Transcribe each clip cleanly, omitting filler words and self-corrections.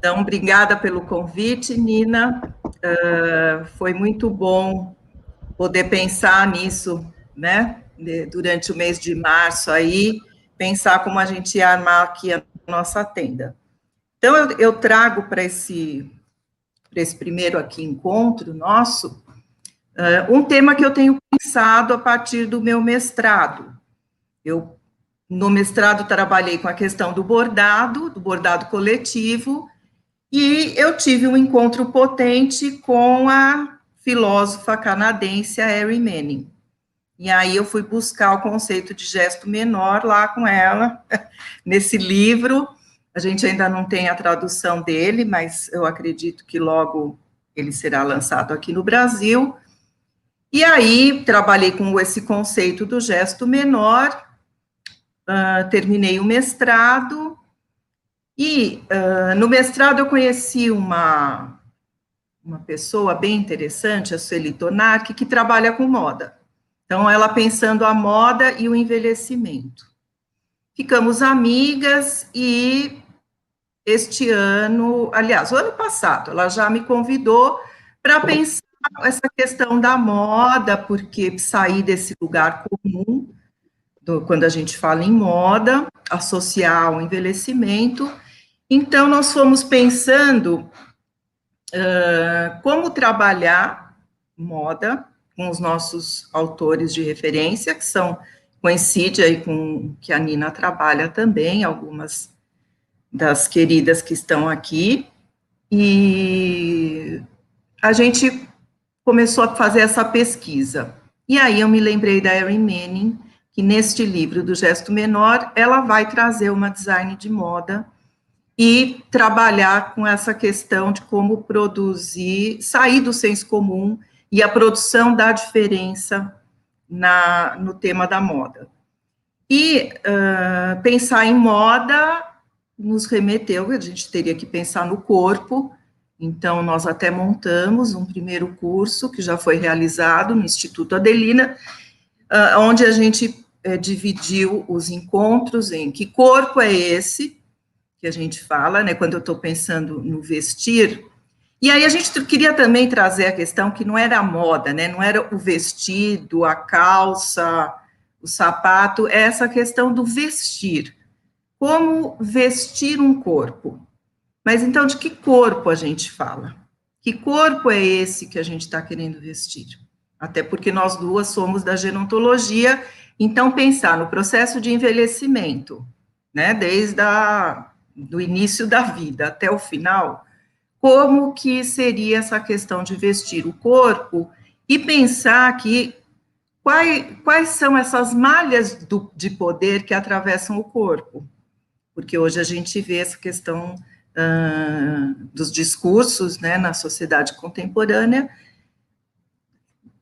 Então, obrigada pelo convite, Nina. Foi muito bom poder pensar nisso, né? Durante o mês de março aí, pensar como a gente ia armar aqui a nossa tenda. Então, eu trago para esse primeiro aqui encontro nosso, um tema que eu tenho pensado a partir do meu mestrado. No mestrado, trabalhei com a questão do bordado coletivo, e eu tive um encontro potente com a filósofa canadense Erin Manning. E aí eu fui buscar o conceito de gesto menor lá com ela, nesse livro. A gente ainda não tem a tradução dele, mas eu acredito que logo ele será lançado aqui no Brasil. E aí trabalhei com esse conceito do gesto menor, terminei o mestrado, e no mestrado eu conheci uma pessoa bem interessante, a Sueli Tonark, que trabalha com moda. Então, ela pensando a moda e o envelhecimento. Ficamos amigas e este ano, aliás, o ano passado, ela já me convidou para pensar essa questão da moda, porque sair desse lugar comum, quando a gente fala em moda, associar ao envelhecimento. Então, nós fomos pensando como trabalhar moda com os nossos autores de referência, que coincide aí com que a Nina trabalha também, algumas das queridas que estão aqui, e a gente começou a fazer essa pesquisa. E aí eu me lembrei da Erin Manning, que neste livro do Gesto Menor, ela vai trazer uma design de moda e trabalhar com essa questão de como produzir, sair do senso comum e a produção da diferença no tema da moda. E pensar em moda nos remeteu, a gente teria que pensar no corpo, então nós até montamos um primeiro curso que já foi realizado no Instituto Adelina, onde a gente dividiu os encontros em que corpo é esse, que a gente fala, né, quando eu estou pensando no vestir. E aí a gente queria também trazer a questão que não era a moda, né, não era o vestido, a calça, o sapato, é essa questão do vestir. Como vestir um corpo? Mas então, de que corpo a gente fala? Que corpo é esse que a gente está querendo vestir? Até porque nós duas somos da gerontologia, então pensar no processo de envelhecimento, né, desde do início da vida até o final, como que seria essa questão de vestir o corpo e pensar que quais são essas malhas de poder que atravessam o corpo, porque hoje a gente vê essa questão dos discursos, né, na sociedade contemporânea,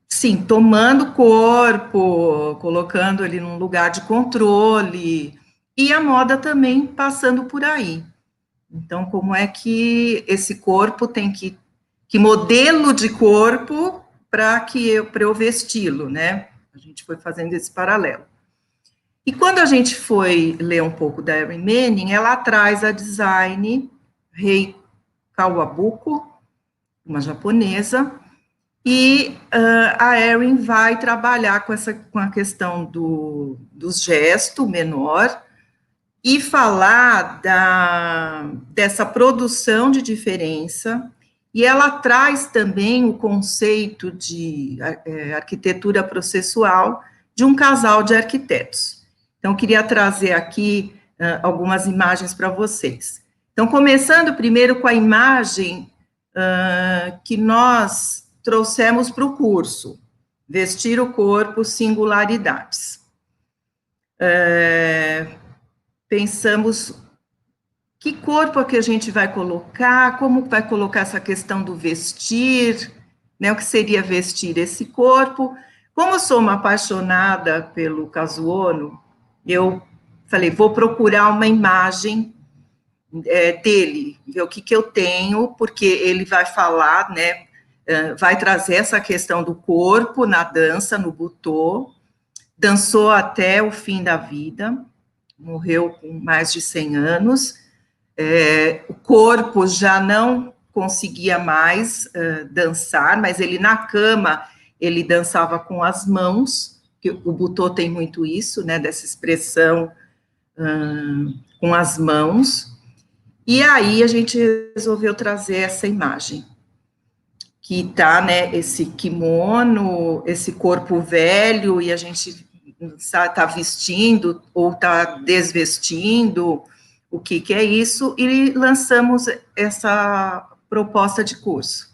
sim, tomando o corpo, colocando ele num lugar de controle, e a moda também passando por aí. Então, como é que esse corpo tem que modelo de corpo para eu vesti-lo, né? A gente foi fazendo esse paralelo. E quando a gente foi ler um pouco da Erin Manning, ela traz a design Rei Kawabuko, uma japonesa, e a Erin vai trabalhar com a questão do gesto menor e falar dessa produção de diferença, e ela traz também o conceito de arquitetura processual de um casal de arquitetos. Então, queria trazer aqui algumas imagens para vocês. Então, começando primeiro com a imagem que nós trouxemos para o curso, Vestir o Corpo, Singularidades. Pensamos que corpo é que a gente vai colocar, como vai colocar essa questão do vestir, né, o que seria vestir esse corpo. Como eu sou uma apaixonada pelo Kazuo, eu falei, vou procurar uma imagem dele, ver o que eu tenho, porque ele vai falar, né, vai trazer essa questão do corpo na dança, no butô, dançou até o fim da vida, morreu com mais de 100 anos, O corpo já não conseguia mais dançar, mas ele na cama, ele dançava com as mãos, que o Butô tem muito isso, né, dessa expressão com as mãos, e aí a gente resolveu trazer essa imagem, que tá, né, esse kimono, esse corpo velho, e a gente tá vestindo, ou tá desvestindo, o que é isso, e lançamos essa proposta de curso.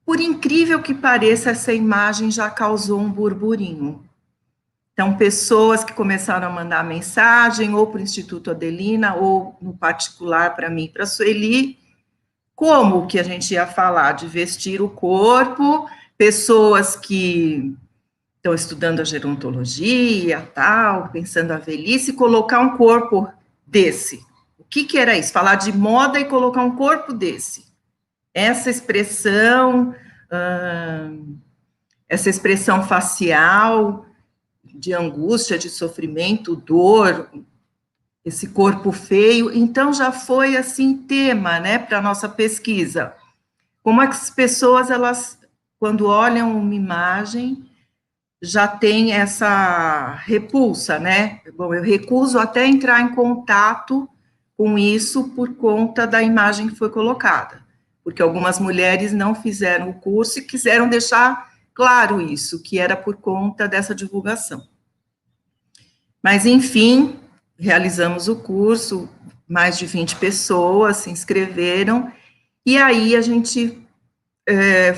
Por incrível que pareça, essa imagem já causou um burburinho. Então, pessoas que começaram a mandar mensagem, ou para o Instituto Adelina, ou no particular para mim, para a Sueli, como que a gente ia falar de vestir o corpo, pessoas que estão estudando a gerontologia, tal, pensando a velhice, colocar um corpo desse. O que era isso? Falar de moda e colocar um corpo desse. Essa expressão facial de angústia, de sofrimento, dor, esse corpo feio, então já foi, assim, tema, né, para a nossa pesquisa. Como as pessoas, elas, quando olham uma imagem, já tem essa repulsa, né? Bom, eu recuso até entrar em contato com isso por conta da imagem que foi colocada, porque algumas mulheres não fizeram o curso e quiseram deixar claro isso, que era por conta dessa divulgação. Mas, enfim, realizamos o curso, mais de 20 pessoas se inscreveram, e aí a gente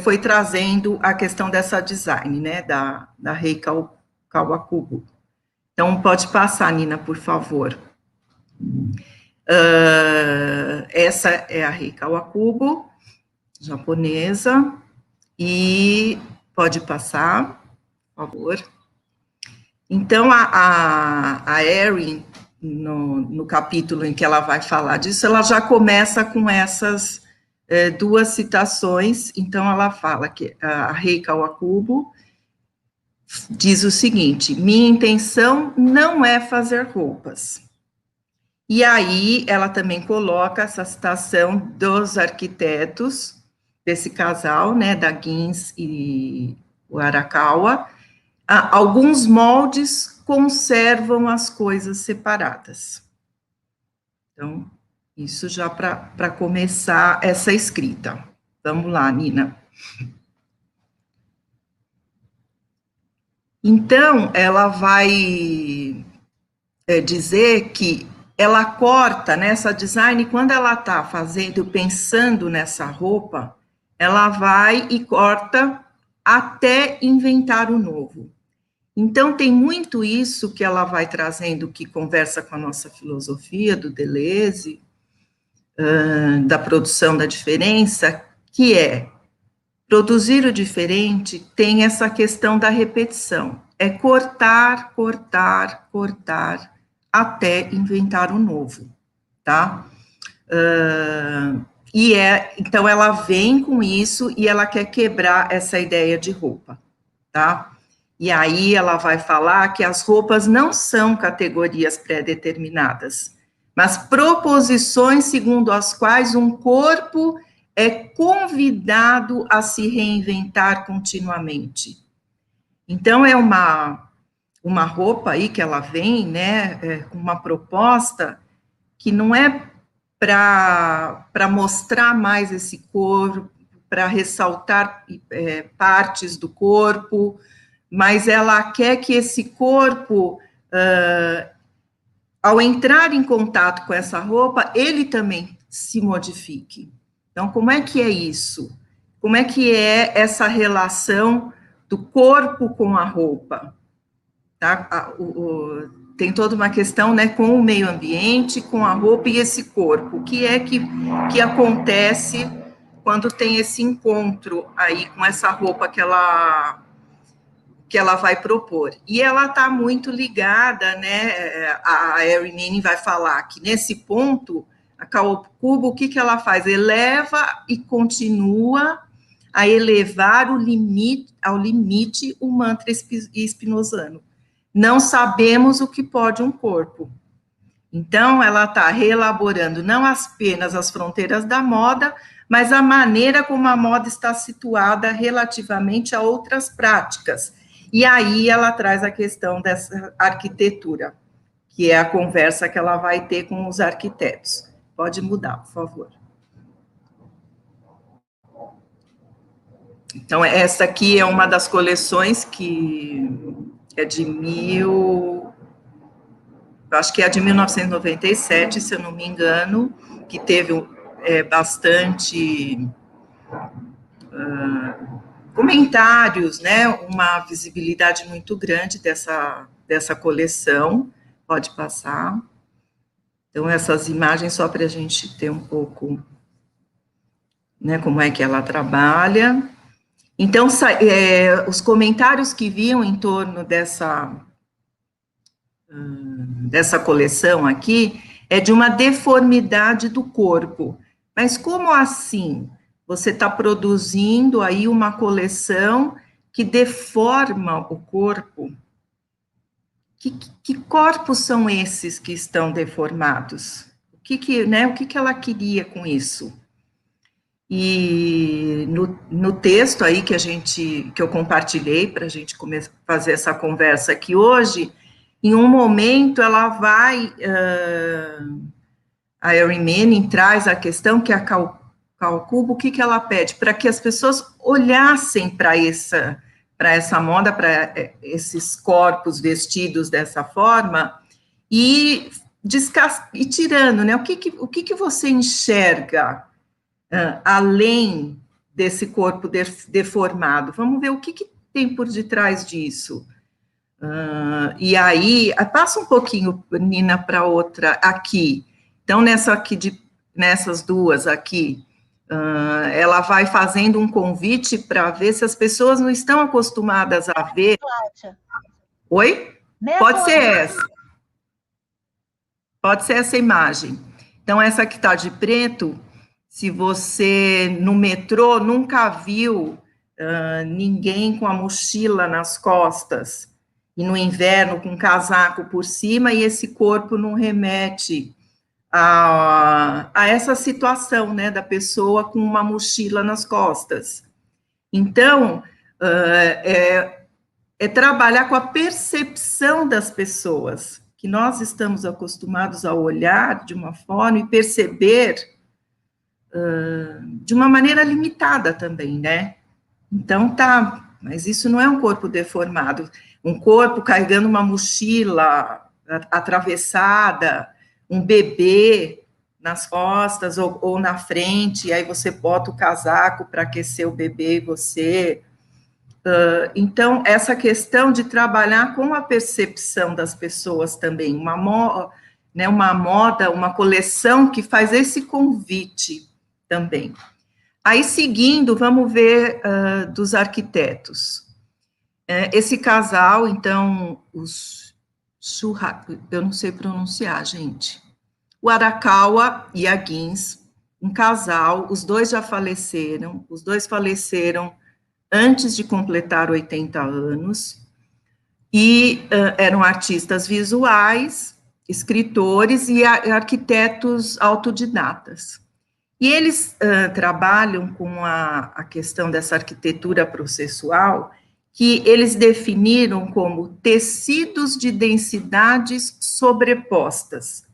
foi trazendo a questão dessa design, né, da Rei Kawakubo. Então, pode passar, Nina, por favor. Essa é a Rei Kawakubo, japonesa, e pode passar, por favor. Então, a Erin, no capítulo em que ela vai falar disso, ela já começa com essas duas citações. Então, ela fala que a Rei Kawakubo diz o seguinte: minha intenção não é fazer roupas. E aí, ela também coloca essa citação dos arquitetos, desse casal, né, da Gins e o Arakawa. Alguns moldes conservam as coisas separadas. Então, isso já para começar essa escrita. Vamos lá, Nina. Então, ela vai dizer que ela corta nessa design, quando ela está fazendo, pensando nessa roupa, ela vai e corta até inventar o novo. Então, tem muito isso que ela vai trazendo, que conversa com a nossa filosofia do Deleuze, da produção da diferença, que é produzir o diferente tem essa questão da repetição. É cortar, cortar, cortar, até inventar o novo, tá? Então, ela vem com isso e ela quer quebrar essa ideia de roupa, tá? E aí ela vai falar que as roupas não são categorias pré-determinadas, mas proposições segundo as quais um corpo é convidado a se reinventar continuamente. Então, é uma roupa aí que ela vem, né, com uma proposta que não é para mostrar mais esse corpo, para ressaltar partes do corpo, mas ela quer que esse corpo, ao entrar em contato com essa roupa, ele também se modifique. Então, como é que é isso? Como é que é essa relação do corpo com a roupa? Tá? Tem toda uma questão, né, com o meio ambiente, com a roupa e esse corpo. O que é que acontece quando tem esse encontro aí com essa roupa que ela vai propor. E ela está muito ligada, né, a Erin Meaning vai falar que nesse ponto, a Kawakubo, o que ela faz? Eleva e continua a elevar ao limite o mantra spinozano. Não sabemos o que pode um corpo. Então, ela está reelaborando não apenas as fronteiras da moda, mas a maneira como a moda está situada relativamente a outras práticas. E aí ela traz a questão dessa arquitetura, que é a conversa que ela vai ter com os arquitetos. Pode mudar, por favor. Então, essa aqui é uma das coleções que é de acho que é de 1997, se eu não me engano, que teve bastante comentários, né, uma visibilidade muito grande dessa coleção. Pode passar. Então, essas imagens, só para a gente ter um pouco, né, como é que ela trabalha. Então, os comentários que viam em torno dessa coleção aqui é de uma deformidade do corpo. Mas como assim? Você está produzindo aí uma coleção que deforma o corpo? Que corpos são esses que estão deformados? O que ela queria com isso? E no texto aí que eu compartilhei para a gente fazer essa conversa aqui hoje, em um momento ela vai, a Erin Manning traz a questão que a Kawakubo, o que ela pede? Para que as pessoas olhassem para essa moda, para esses corpos vestidos dessa forma, e tirando, né? O que você enxerga além desse corpo deformado? Vamos ver o que tem por detrás disso. E aí, passa um pouquinho, Nina, para outra aqui. Então, nessas duas aqui, ela vai fazendo um convite para ver se as pessoas não estão acostumadas a ver. Cláudia. Oi? Pode ser essa. Pode ser essa imagem. Então, essa que está de preto, se você no metrô nunca viu ninguém com a mochila nas costas, e no inverno com casaco por cima, e esse corpo não remete a essa situação, né, da pessoa com uma mochila nas costas. Então, é trabalhar com a percepção das pessoas, que nós estamos acostumados a olhar de uma forma e perceber de uma maneira limitada também, né? Então, mas isso não é um corpo deformado, um corpo carregando uma mochila atravessada, um bebê nas costas ou na frente, e aí você bota o casaco para aquecer o bebê e você. Então, essa questão de trabalhar com a percepção das pessoas também, uma moda, uma coleção que faz esse convite também. Aí, seguindo, vamos ver dos arquitetos. Esse casal, então, eu não sei pronunciar, gente. O Arakawa e a Gins, um casal, os dois já faleceram, antes de completar 80 anos, e eram artistas visuais, escritores e arquitetos autodidatas. E eles trabalham com a questão dessa arquitetura processual, que eles definiram como tecidos de densidades sobrepostas.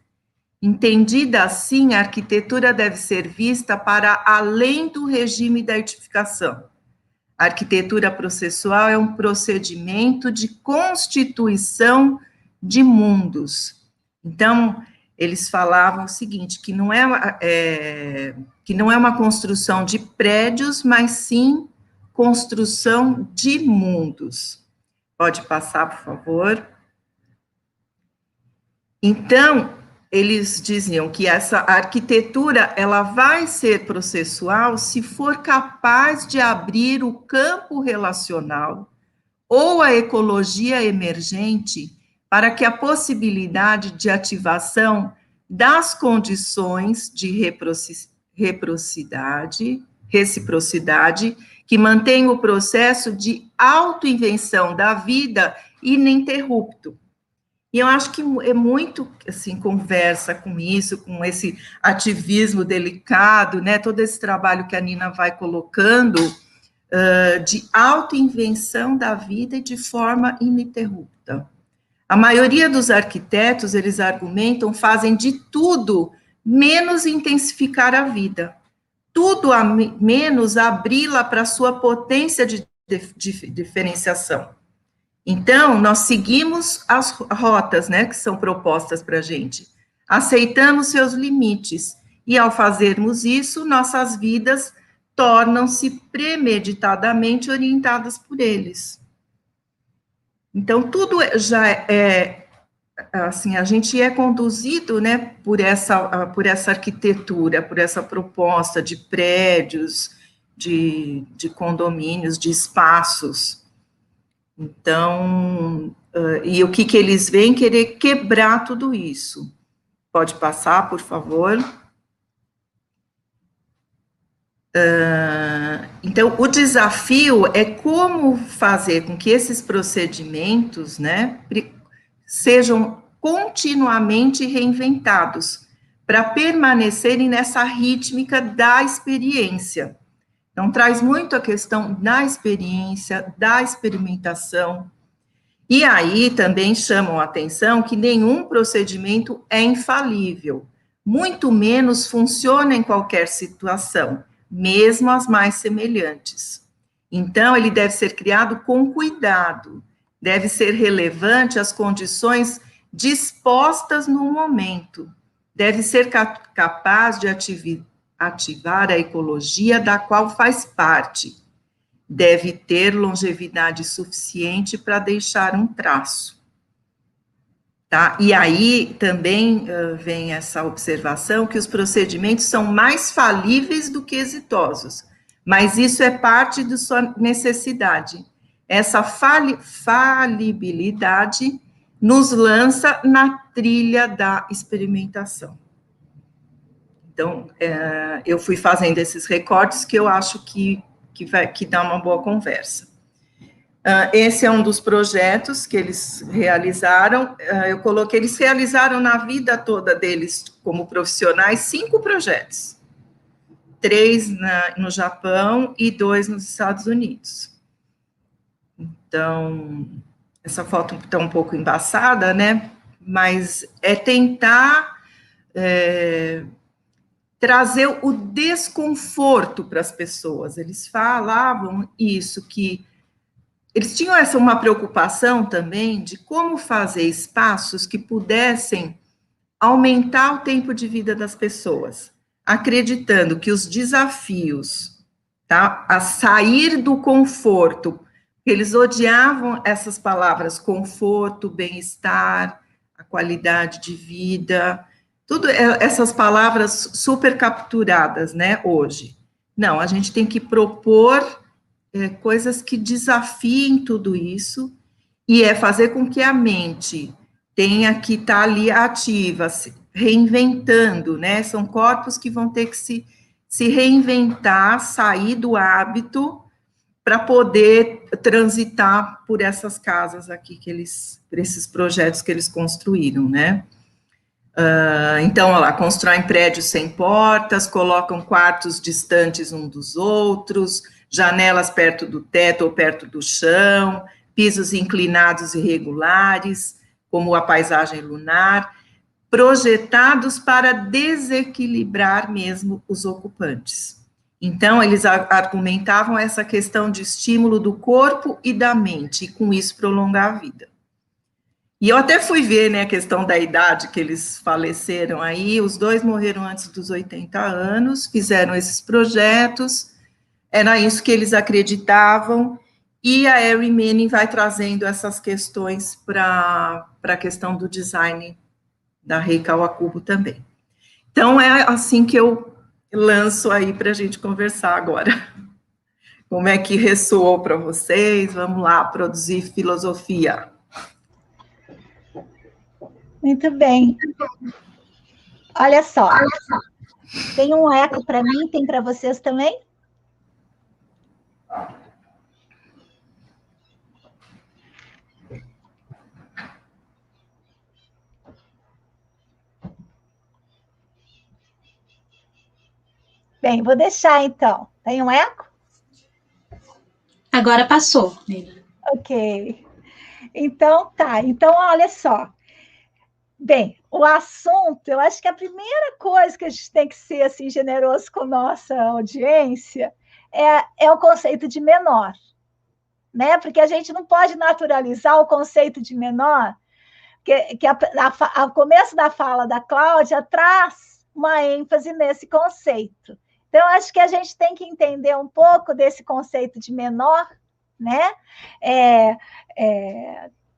Entendida assim, a arquitetura deve ser vista para além do regime da edificação. A arquitetura processual é um procedimento de constituição de mundos. Então, eles falavam o seguinte, que não é uma construção de prédios, mas sim construção de mundos. Pode passar, por favor. Então, eles diziam que essa arquitetura, ela vai ser processual se for capaz de abrir o campo relacional ou a ecologia emergente para que a possibilidade de ativação das condições de reciprocidade que mantém o processo de autoinvenção da vida ininterrupto. E eu acho que é muito, assim, conversa com isso, com esse ativismo delicado, né, todo esse trabalho que a Nina vai colocando, de autoinvenção da vida e de forma ininterrupta. A maioria dos arquitetos, eles argumentam, fazem de tudo menos intensificar a vida, tudo a menos abri-la para a sua potência de diferenciação. Então, nós seguimos as rotas, né, que são propostas para a gente, aceitamos seus limites, e ao fazermos isso, nossas vidas tornam-se premeditadamente orientadas por eles. Então, tudo já assim, a gente é conduzido, né, por essa arquitetura, por essa proposta de prédios, de condomínios, de espaços. Então, e o que eles vêm querer quebrar tudo isso? Pode passar, por favor. Então, o desafio é como fazer com que esses procedimentos, né, sejam continuamente reinventados, para permanecerem nessa rítmica da experiência. Então, traz muito a questão da experiência, da experimentação. E aí também chamam a atenção que nenhum procedimento é infalível, muito menos funciona em qualquer situação, mesmo as mais semelhantes. Então, ele deve ser criado com cuidado, deve ser relevante às condições dispostas no momento, deve ser capaz de ativar a ecologia da qual faz parte, deve ter longevidade suficiente para deixar um traço. Tá? E aí também vem essa observação que os procedimentos são mais falíveis do que exitosos, mas isso é parte de sua necessidade. Essa falibilidade nos lança na trilha da experimentação. Então, eu fui fazendo esses recortes que eu acho que dá uma boa conversa. Esse é um dos projetos que eles realizaram. Eu coloquei, eles realizaram na vida toda deles como profissionais 5 projetos. 3 no Japão e 2 nos Estados Unidos. Então, essa foto está um pouco embaçada, né? Mas é tentar trazer o desconforto para as pessoas. Eles falavam isso, que eles tinham uma preocupação também de como fazer espaços que pudessem aumentar o tempo de vida das pessoas, acreditando que os desafios, tá, a sair do conforto, eles odiavam essas palavras, conforto, bem-estar, a qualidade de vida, tudo essas palavras super capturadas, né, hoje. Não, a gente tem que propor coisas que desafiem tudo isso, e fazer com que a mente tenha que estar ali ativa, se reinventando, né? São corpos que vão ter que se reinventar, sair do hábito, para poder transitar por essas casas aqui, por esses projetos que eles construíram, né? Então, olha lá, constroem prédios sem portas, colocam quartos distantes um dos outros, janelas perto do teto ou perto do chão, pisos inclinados e regulares, como a paisagem lunar, projetados para desequilibrar mesmo os ocupantes. Então, eles argumentavam essa questão de estímulo do corpo e da mente, e com isso prolongar a vida. E eu até fui ver, né, a questão da idade que eles faleceram aí, os 2 morreram antes dos 80 anos, fizeram esses projetos, era isso que eles acreditavam, e a Erin Manning vai trazendo essas questões para a questão do design da Rei Kawakubo também. Então, é assim que eu lanço aí para a gente conversar agora. Como é que ressoou para vocês? Vamos lá, produzir filosofia. Muito bem. Olha só, tem um eco para mim, tem para vocês também? Bem, vou deixar então. Tem um eco? Agora passou, Nina. Ok. Então, tá. Então, olha só. Bem, o assunto, eu acho que a primeira coisa que a gente tem que ser assim, generoso com nossa audiência é o conceito de menor, né? Porque a gente não pode naturalizar o conceito de menor, que ao começo da fala da Cláudia traz uma ênfase nesse conceito. Então, acho que a gente tem que entender um pouco desse conceito de menor, né?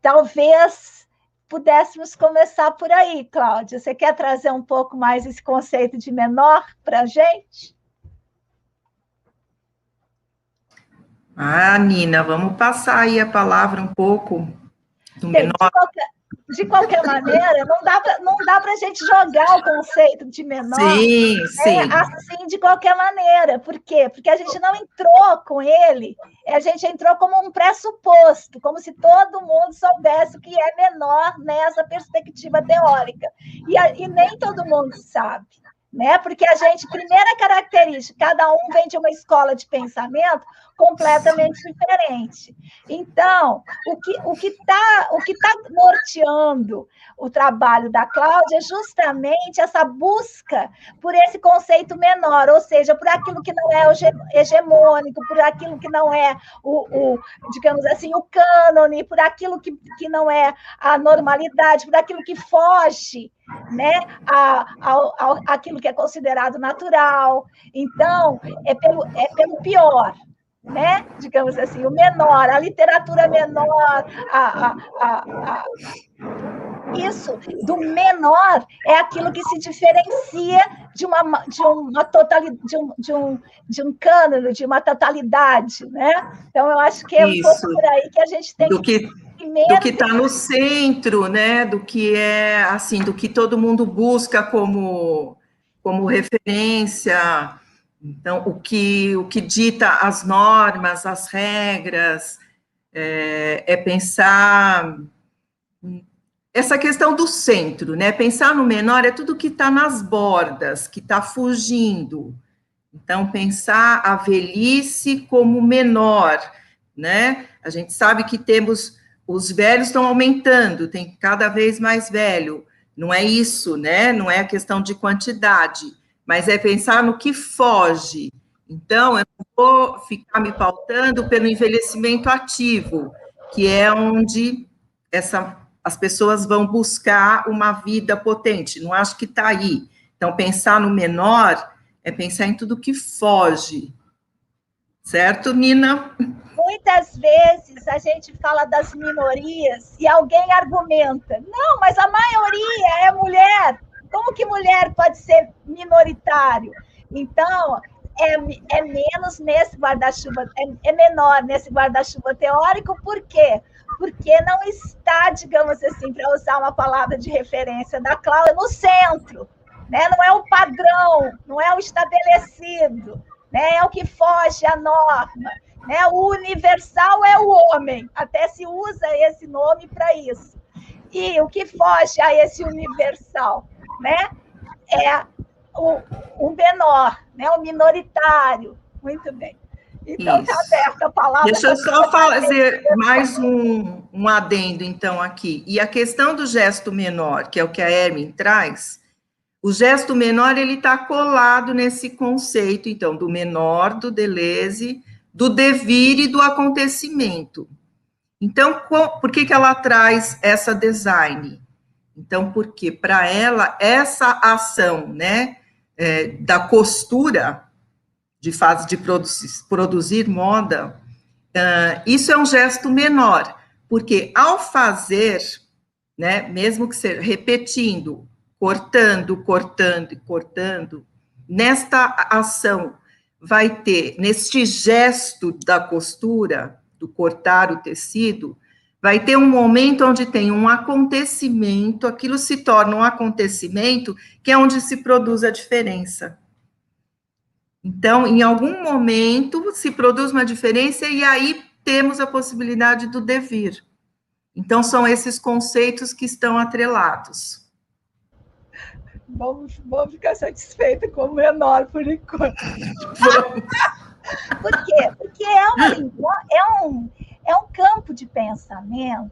Talvez pudéssemos começar por aí, Cláudia. Você quer trazer um pouco mais esse conceito de menor para a gente? Ah, Nina, vamos passar aí a palavra um pouco do Bem, menor. de qualquer maneira, não dá para a gente jogar o conceito de menor Sim. assim de qualquer maneira. Por quê? Porque a gente não entrou com ele, a gente entrou como um pressuposto, como se todo mundo soubesse o que é menor nessa perspectiva teórica. E nem todo mundo sabe. Né? Porque a gente, primeira característica, cada um vem de uma escola de pensamento completamente diferente. Então, o que tá norteando o trabalho da Cláudia é justamente essa busca por esse conceito menor, ou seja, por aquilo que não é hegemônico, por aquilo que não é digamos assim, o cânone, por aquilo que não é a normalidade, por aquilo que foge, né, aquilo que é considerado natural. Então, é pelo pior, né? Digamos assim, o menor, a literatura menor, isso do menor é aquilo que se diferencia de uma totalidade, de um cânone, de uma totalidade, né? Então, eu acho que é um pouco por aí que a gente tem que do que está no centro, né? Do que é assim, do que todo mundo busca como referência. Então, o que dita as normas, as regras, é pensar essa questão do centro, né? Pensar no menor é tudo que está nas bordas, que está fugindo. Então, pensar a velhice como menor, né? A gente sabe que os velhos estão aumentando, tem cada vez mais velho. Não é isso, né? Não é a questão de quantidade, mas é pensar no que foge. Então, eu não vou ficar me pautando pelo envelhecimento ativo, que é onde as pessoas vão buscar uma vida potente. Não acho que está aí. Então, pensar no menor é pensar em tudo que foge. Certo, Nina? Muitas vezes a gente fala das minorias e alguém argumenta, não, mas a maioria é mulher. Como que mulher pode ser minoritário? Então, é menos nesse guarda-chuva, é menor nesse guarda-chuva teórico, por quê? Porque não está, digamos assim, para usar uma palavra de referência da Cláudia, no centro, né? Não é o padrão, não é o estabelecido, né? É o que foge à norma. Né? O universal é o homem, até se usa esse nome para isso. E o que foge a esse universal, né? É o menor, né? O minoritário. Muito bem. Então, está aberta a palavra. Deixa eu só fazer mais um adendo, então, aqui. E a questão do gesto menor, que é o que a Hermin traz, o gesto menor, ele está colado nesse conceito, então, do menor, do Deleuze, do devir e do acontecimento. Então, por que ela traz essa design? Então, porque para ela, essa ação, né, da costura, de produzir moda, isso é um gesto menor, porque ao fazer, né, mesmo que seja repetindo, cortando, nesta ação vai ter, neste gesto da costura, do cortar o tecido, vai ter um momento onde tem um acontecimento, aquilo se torna um acontecimento, que é onde se produz a diferença. Então, em algum momento, se produz uma diferença e aí temos a possibilidade do devir. Então, são esses conceitos que estão atrelados. Vamos ficar satisfeita com o menor por enquanto. Por quê? Porque é um campo de pensamento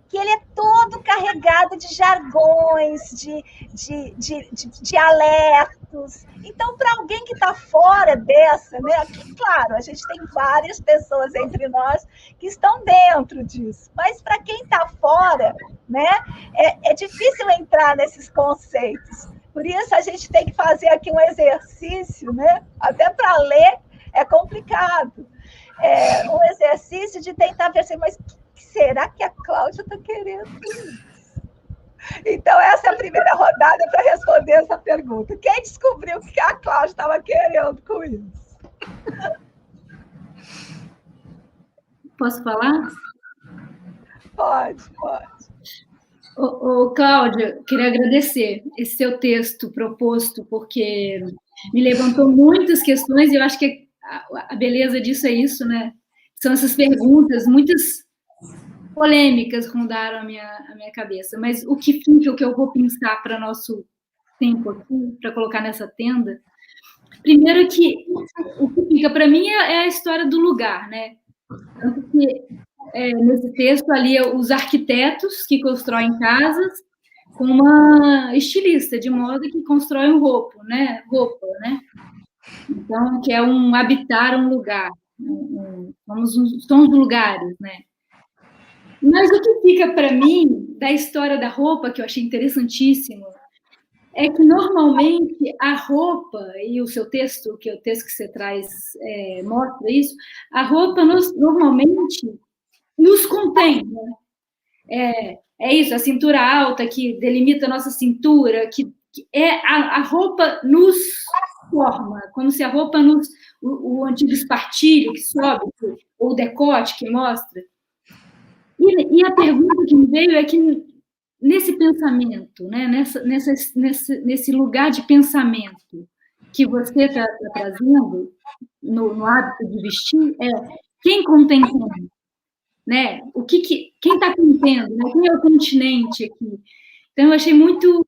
que ele é todo carregado de jargões, de dialetos. Então, para alguém que está fora dessa, né? Aqui, claro, a gente tem várias pessoas entre nós que estão dentro disso, mas para quem está fora, né, é difícil entrar nesses conceitos. Por isso, a gente tem que fazer aqui um exercício, né? Até para ler é complicado. Um exercício de tentar perceber, mas será que a Cláudia está querendo isso? Então, essa é a primeira rodada para responder essa pergunta. Quem descobriu o que a Cláudia estava querendo com isso? Posso falar? Pode. Cláudia, queria agradecer esse seu texto proposto, porque me levantou muitas questões, e eu acho que a beleza disso é isso, né? São essas perguntas, muitas polêmicas rondaram a minha cabeça, mas o que eu vou pensar para nosso tempo aqui, para colocar nessa tenda, primeiro que o que fica para mim é a história do lugar, né? Tanto que nesse texto ali os arquitetos que constroem casas com uma estilista de moda que constrói um roupa, né? Então, que é um habitar um lugar, são os lugares, né? Mas o que fica para mim da história da roupa, que eu achei interessantíssimo, é que normalmente a roupa, e o seu texto, que é o texto que você traz, mostra isso, a roupa normalmente nos contém, né? É isso, a cintura alta que delimita a nossa cintura, que a roupa nos forma, como se a roupa o antigo espartilho que sobe, ou o decote que mostra. E a pergunta que me veio é que nesse pensamento, né, nesse lugar de pensamento que você está trazendo no hábito de vestir, quem contém quem? Né? Quem está contendo? Né? Quem é o continente aqui? Então, eu achei muito...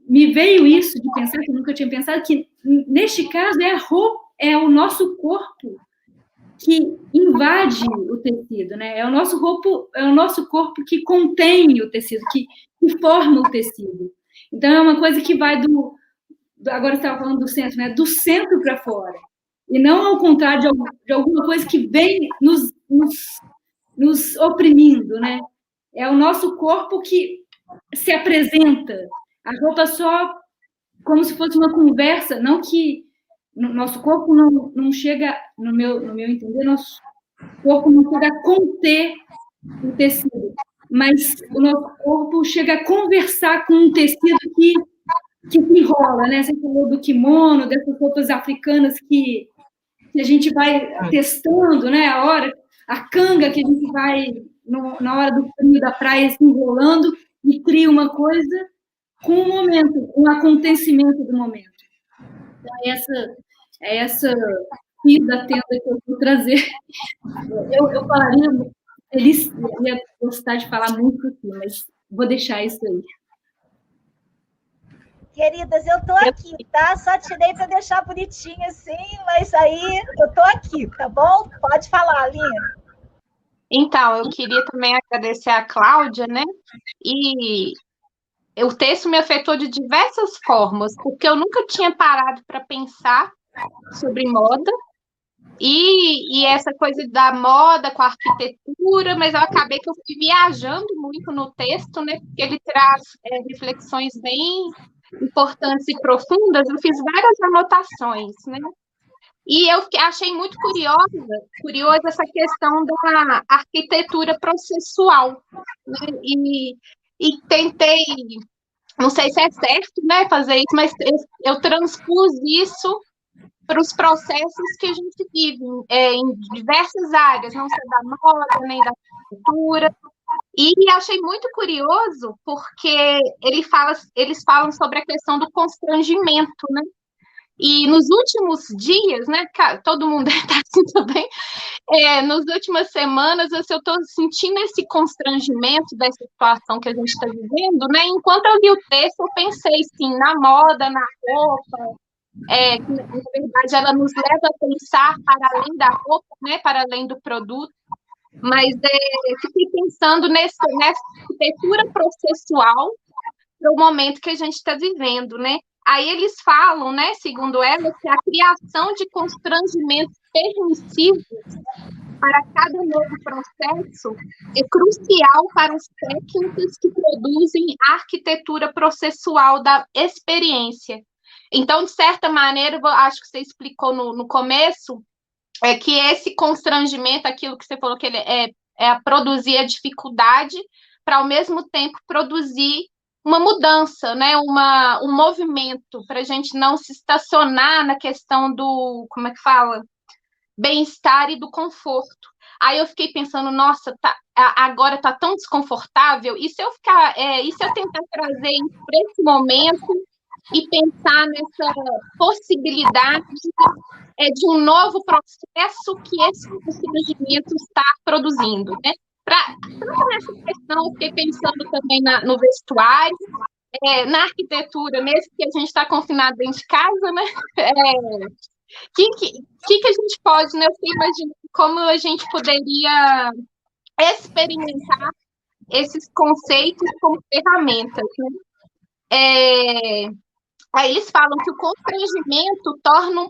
me veio isso de pensar, que eu nunca tinha pensado, que neste caso é o nosso corpo que invade o tecido, né? É o nosso corpo que contém o tecido, que forma o tecido. Então, é uma coisa que vai agora você estava falando do centro, né? Do centro para fora. E não ao contrário de alguma coisa que vem nos oprimindo, né? É o nosso corpo que se apresenta. A roupa só como se fosse uma conversa, não que nosso corpo não chega, no meu entender, nosso corpo não chega a conter o tecido, mas o nosso corpo chega a conversar com um tecido que se enrola, né? Você falou do kimono, dessas roupas africanas que a gente vai testando, né? A canga que a gente vai, na hora do frio da praia, se enrolando e cria uma coisa com o momento, com o acontecimento do momento. Então, essa fio da tenda que eu vou trazer. Eu falaria, eu ia gostar de falar muito aqui, mas vou deixar isso aí. Queridas, eu estou aqui, tá? Só tirei para deixar bonitinho assim, mas aí eu estou aqui, tá bom? Pode falar, Aline. Então, eu queria também agradecer a Cláudia, né? E o texto me afetou de diversas formas, porque eu nunca tinha parado para pensar sobre moda, e essa coisa da moda com a arquitetura, mas eu acabei que eu fui viajando muito no texto, né? Porque ele traz reflexões bem importantes e profundas. Eu fiz várias anotações, né? E eu achei muito curiosa essa questão da arquitetura processual, né? E tentei, não sei se é certo, né, fazer isso, mas eu transpus isso para os processos que a gente vive em diversas áreas, não só da moda, nem da arquitetura. E achei muito curioso, porque eles falam sobre a questão do constrangimento, né? E nos últimos dias, né, todo mundo está assim também, nas últimas semanas, eu estou sentindo esse constrangimento dessa situação que a gente está vivendo, né? Enquanto eu li o texto, eu pensei, sim, na moda, na roupa, que, na verdade, ela nos leva a pensar para além da roupa, né, para além do produto, mas fiquei pensando nessa arquitetura processual para o momento que a gente está vivendo, né? Aí eles falam, né, segundo ela, que a criação de constrangimentos permissivos para cada novo processo é crucial para os técnicos que produzem a arquitetura processual da experiência. Então, de certa maneira, acho que você explicou no começo, que esse constrangimento, aquilo que você falou, que ele é a produzir a dificuldade para, ao mesmo tempo, produzir uma mudança, né? Um movimento, para a gente não se estacionar na questão do, como é que fala? Bem-estar e do conforto. Aí eu fiquei pensando, nossa, agora está tão desconfortável, e se eu tentar trazer isso para esse momento e pensar nessa possibilidade de um novo processo que esse constrangimento está produzindo, né? Tanto nessa questão, eu fiquei pensando também no vestuário, na arquitetura, nesse que a gente está confinado dentro de casa, né? Que a gente pode, né? Eu fiquei imaginando como a gente poderia experimentar esses conceitos como ferramentas, né? Aí eles falam que o constrangimento torna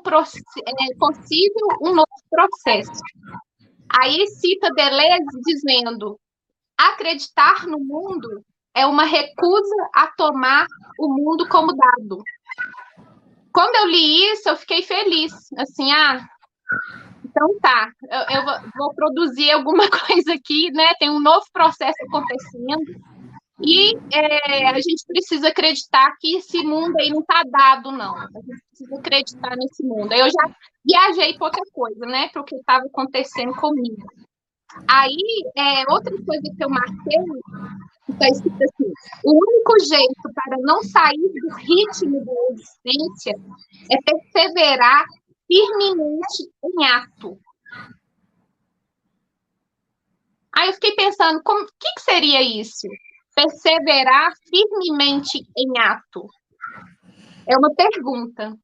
possível um novo processo. Aí cita Deleuze dizendo: acreditar no mundo é uma recusa a tomar o mundo como dado. Quando eu li isso, eu fiquei feliz. Assim, então tá, eu vou produzir alguma coisa aqui, né? Tem um novo processo acontecendo. E a gente precisa acreditar que esse mundo aí não está dado, não. A gente precisa acreditar nesse mundo. Aí eu já viajei para outra coisa, né? Para o que estava acontecendo comigo. Aí, outra coisa que eu marquei, está escrito assim: o único jeito para não sair do ritmo da existência é perseverar firmemente em ato. Aí eu fiquei pensando, o que seria isso? Perseverar firmemente em ato? É uma pergunta.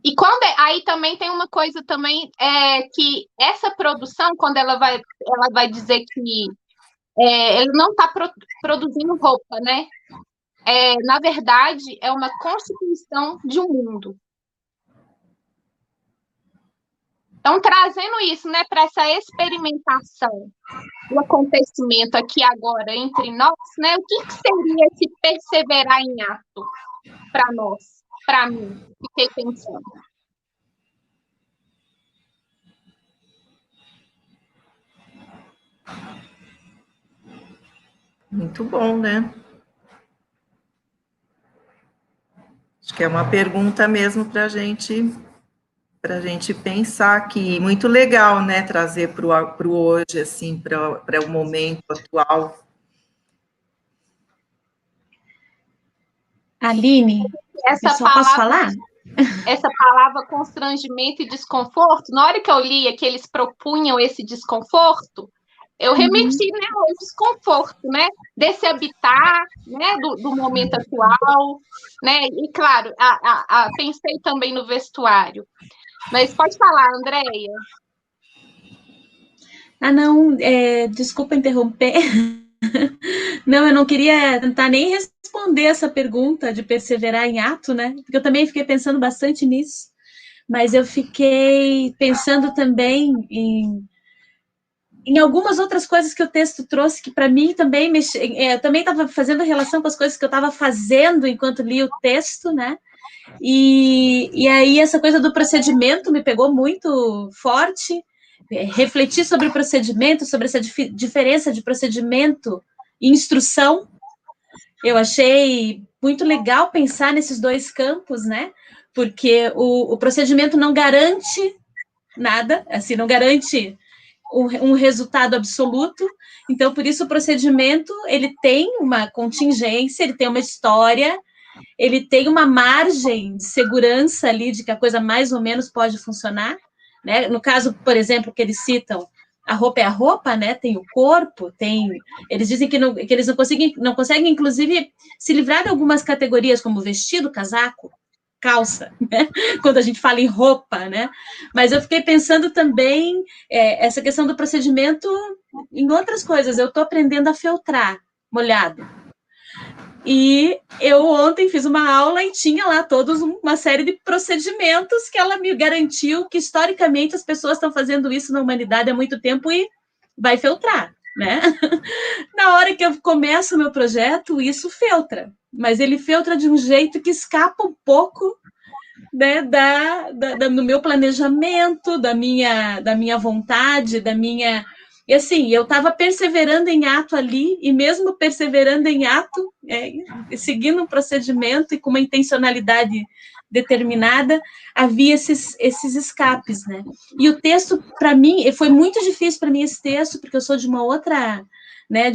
E aí também tem uma coisa também, que essa produção, quando ela vai dizer que ele não está produzindo roupa, né? Na verdade, é uma constituição de um mundo. Então, trazendo isso, né, para essa experimentação do acontecimento aqui agora entre nós, né, o que seria esse perseverar em ato para nós, para mim? Fiquei pensando. Muito bom, né? Acho que é uma pergunta mesmo para a gente pensar aqui. Muito legal, né? Trazer para o hoje, assim, para o momento atual. Aline, posso falar? Essa palavra constrangimento e desconforto, na hora que eu lia que eles propunham esse desconforto, eu remeti, né, ao desconforto, né, desse habitar, né, do momento atual, né, e claro, pensei também no vestuário. Mas pode falar, Andréia. Não, desculpa interromper. Não, eu não queria tentar nem responder essa pergunta de perseverar em ato, né? Porque eu também fiquei pensando bastante nisso. Mas eu fiquei pensando também em algumas outras coisas que o texto trouxe, que para mim também eu também estava fazendo relação com as coisas que eu estava fazendo enquanto li o texto, né? E aí essa coisa do procedimento me pegou muito forte. Refletir sobre o procedimento, sobre essa diferença de procedimento e instrução. Eu achei muito legal pensar nesses dois campos, né? Porque o procedimento não garante nada, assim, não garante um resultado absoluto. Então, por isso, o procedimento, ele tem uma contingência, ele tem uma história, ele tem uma margem de segurança ali de que a coisa mais ou menos pode funcionar, né? No caso, por exemplo, que eles citam, a roupa é a roupa, né? Tem o corpo, tem. Eles dizem que eles não conseguem, inclusive, se livrar de algumas categorias, como vestido, casaco, calça, né? Quando a gente fala em roupa, né? Mas eu fiquei pensando também essa questão do procedimento em outras coisas. Eu estou aprendendo a feltrar molhado. E eu ontem fiz uma aula e tinha lá todos uma série de procedimentos que ela me garantiu que, historicamente, as pessoas estão fazendo isso na humanidade há muito tempo e vai feltrar, né? Na hora que eu começo o meu projeto, isso feltra, mas ele feltra de um jeito que escapa um pouco, né, do meu planejamento, da minha vontade, da minha... E assim, eu estava perseverando em ato ali, e mesmo perseverando em ato, seguindo um procedimento e com uma intencionalidade determinada, havia esses escapes, né? E o texto, para mim, foi muito difícil para mim esse texto, porque eu sou de uma outra... Né,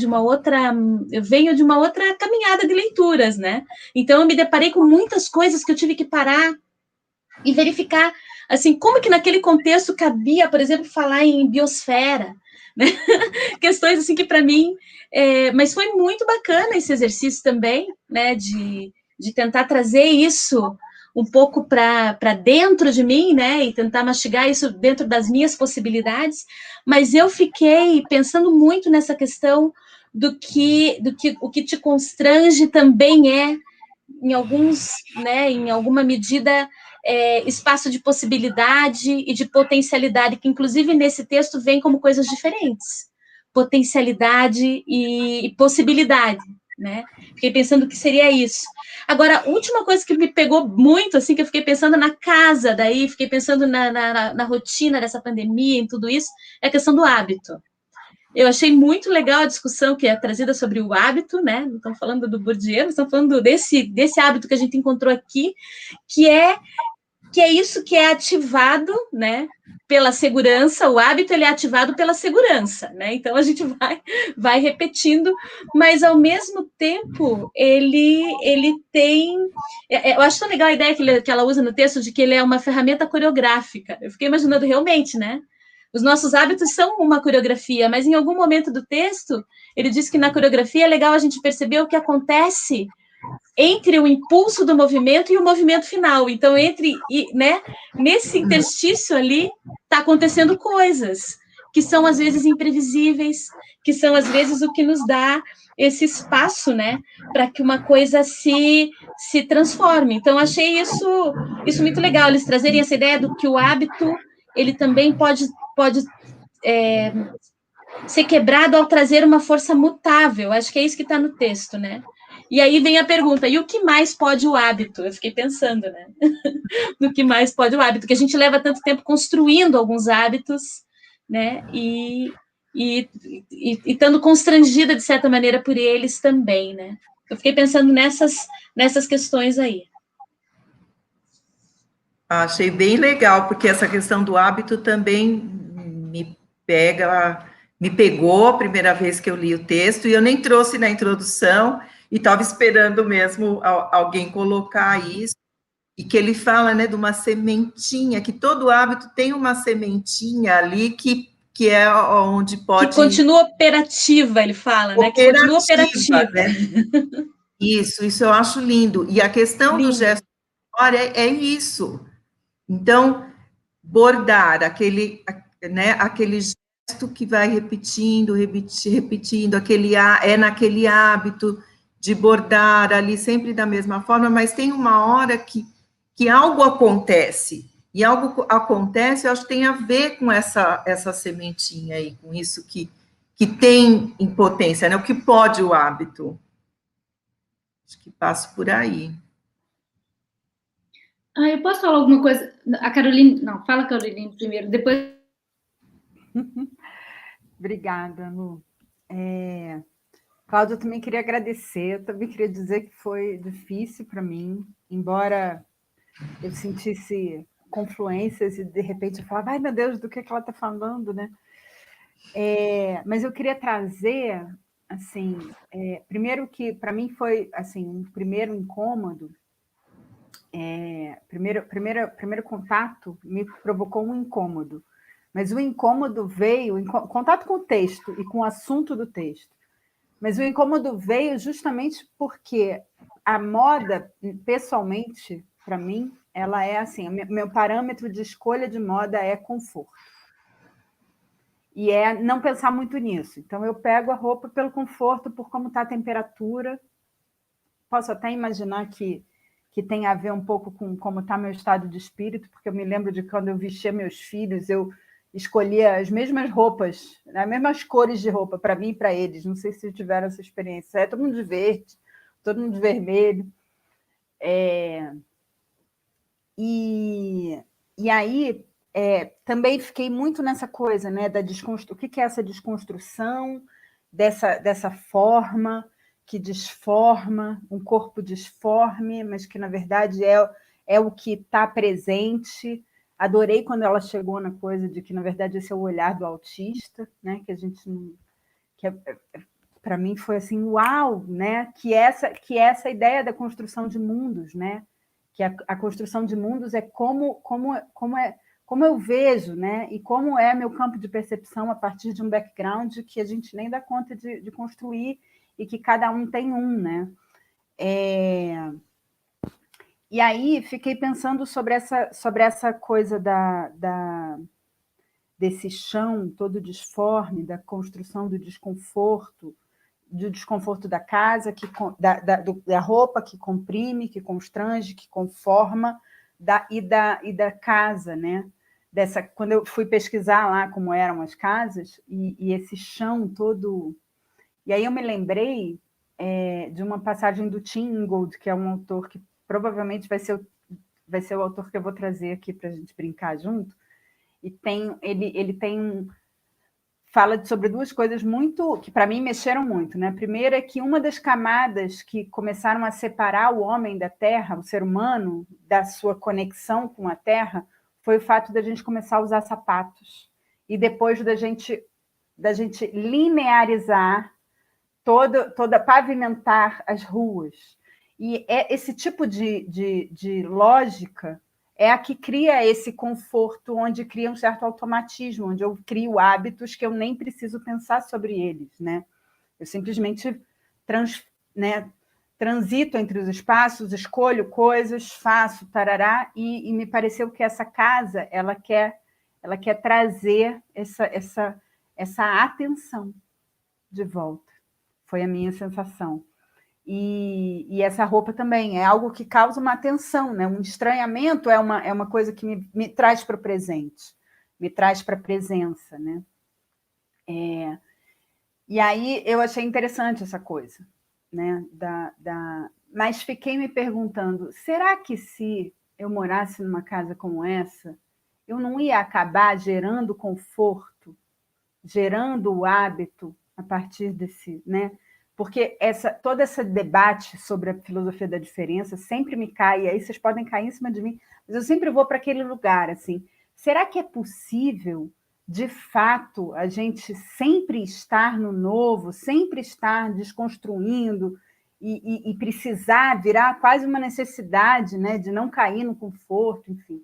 eu venho de uma outra caminhada de leituras, né? Então eu me deparei com muitas coisas que eu tive que parar e verificar, assim, como que naquele contexto cabia, por exemplo, falar em biosfera, né? Questões assim que para mim, mas foi muito bacana esse exercício também, né, de tentar trazer isso um pouco para dentro de mim, né, e tentar mastigar isso dentro das minhas possibilidades, mas eu fiquei pensando muito nessa questão do que o que te constrange também em alguma medida, espaço de possibilidade e de potencialidade, que inclusive nesse texto vem como coisas diferentes, potencialidade e possibilidade, né? Fiquei pensando que seria isso. Agora, a última coisa que me pegou muito, assim, que eu fiquei pensando na casa, daí fiquei pensando na rotina dessa pandemia, em tudo isso, é a questão do hábito. Eu achei muito legal a discussão que é trazida sobre o hábito, né? Não estamos falando do Bourdieu, estamos falando desse hábito que a gente encontrou aqui, que é isso que é ativado, né? Pela segurança, o hábito ele é ativado pela segurança, né? Então a gente vai repetindo, mas ao mesmo tempo ele tem. Eu acho tão legal a ideia que ela usa no texto de que ele é uma ferramenta coreográfica. Eu fiquei imaginando realmente, né? Os nossos hábitos são uma coreografia, mas em algum momento do texto, ele diz que na coreografia é legal a gente perceber o que acontece entre o impulso do movimento e o movimento final. Então, nesse interstício ali, está acontecendo coisas que são, às vezes, imprevisíveis, que são, às vezes, o que nos dá esse espaço, né, para que uma coisa se transforme. Então, achei isso muito legal, eles trazerem essa ideia do que o hábito, ele também pode ser quebrado ao trazer uma força mutável. Acho que é isso que está no texto, né? E aí vem a pergunta, e o que mais pode o hábito? Eu fiquei pensando, né? No que mais pode o hábito, que a gente leva tanto tempo construindo alguns hábitos, né? E estando constrangida, de certa maneira, por eles também, né? Eu fiquei pensando nessas questões aí. Achei bem legal, porque essa questão do hábito também me pegou a primeira vez que eu li o texto, e eu nem trouxe na introdução, e estava esperando mesmo alguém colocar isso, e que ele fala, né, de uma sementinha, que todo hábito tem uma sementinha ali que é onde pode... Que continua operativa, ele fala, né? Que continua operativa. Né? Isso eu acho lindo. E a questão do gesto é isso. Então, bordar, aquele gesto que vai repetindo, naquele hábito de bordar ali sempre da mesma forma, mas tem uma hora que algo acontece, e algo acontece, eu acho que tem a ver com essa sementinha aí, com isso que tem em potência, né? O que pode o hábito? Acho que passo por aí. Eu posso falar alguma coisa? A Caroline... Não, fala, Caroline, primeiro, depois... Obrigada, Lu. Cláudia, eu também queria agradecer, eu também queria dizer que foi difícil para mim, embora eu sentisse confluências e, de repente, eu falava, ai, meu Deus, do que ela está falando, né? Mas eu queria trazer assim, primeiro que para mim foi assim um primeiro incômodo, primeiro contato me provocou um incômodo, mas o incômodo veio contato com o texto e com o assunto do texto, mas o incômodo veio justamente porque a moda, pessoalmente, para mim, ela é assim, meu parâmetro de escolha de moda é conforto. E é não pensar muito nisso. Então, eu pego a roupa pelo conforto, por como está a temperatura. Posso até imaginar que tem a ver um pouco com como está meu estado de espírito, porque eu me lembro de quando eu vestia meus filhos, eu escolhia as mesmas roupas, as mesmas cores de roupa para mim e para eles. Não sei se tiveram essa experiência. Todo mundo de verde, todo mundo de vermelho. E aí também fiquei muito nessa coisa, né, da desconstrução. O que é essa desconstrução dessa forma que desforma, um corpo disforme, mas que, na verdade, é o que está presente. Adorei quando ela chegou na coisa de que, na verdade, esse é o olhar do autista, né, que a gente não... para mim foi assim, uau, né, que essa ideia da construção de mundos, né, que a construção de mundos é como eu vejo, né? E como é meu campo de percepção a partir de um background que a gente nem dá conta de construir e que cada um tem um, né? E aí fiquei pensando sobre essa coisa desse chão todo disforme, da construção do desconforto da casa, da roupa que comprime, que constrange, que conforma, e da casa, né? Quando eu fui pesquisar lá como eram as casas, e esse chão todo... E aí eu me lembrei de uma passagem do Tim Ingold, que é um autor que provavelmente vai ser o autor que eu vou trazer aqui para a gente brincar junto, e ele tem fala sobre duas coisas que para mim mexeram muito, né? A primeira é que uma das camadas que começaram a separar o homem da Terra, o ser humano, da sua conexão com a Terra, foi o fato da gente começar a usar sapatos e depois da gente linearizar pavimentar as ruas. E esse tipo de lógica é a que cria esse conforto, onde cria um certo automatismo, onde eu crio hábitos que eu nem preciso pensar sobre eles, né? Eu simplesmente transito entre os espaços, escolho coisas, faço, tarará, e me pareceu que essa casa ela quer trazer essa atenção de volta. Foi a minha sensação. E essa roupa também é algo que causa uma atenção, né? Um estranhamento é uma coisa que me traz para o presente, me traz para a presença, né? E aí eu achei interessante essa coisa, né? Mas fiquei me perguntando, será que se eu morasse numa casa como essa, eu não ia acabar gerando conforto, gerando o hábito a partir desse, né? Porque todo esse debate sobre a filosofia da diferença sempre me cai, e aí vocês podem cair em cima de mim, mas eu sempre vou para aquele lugar, assim, será que é possível, de fato, a gente sempre estar no novo, sempre estar desconstruindo e precisar virar quase uma necessidade, né, de não cair no conforto, enfim.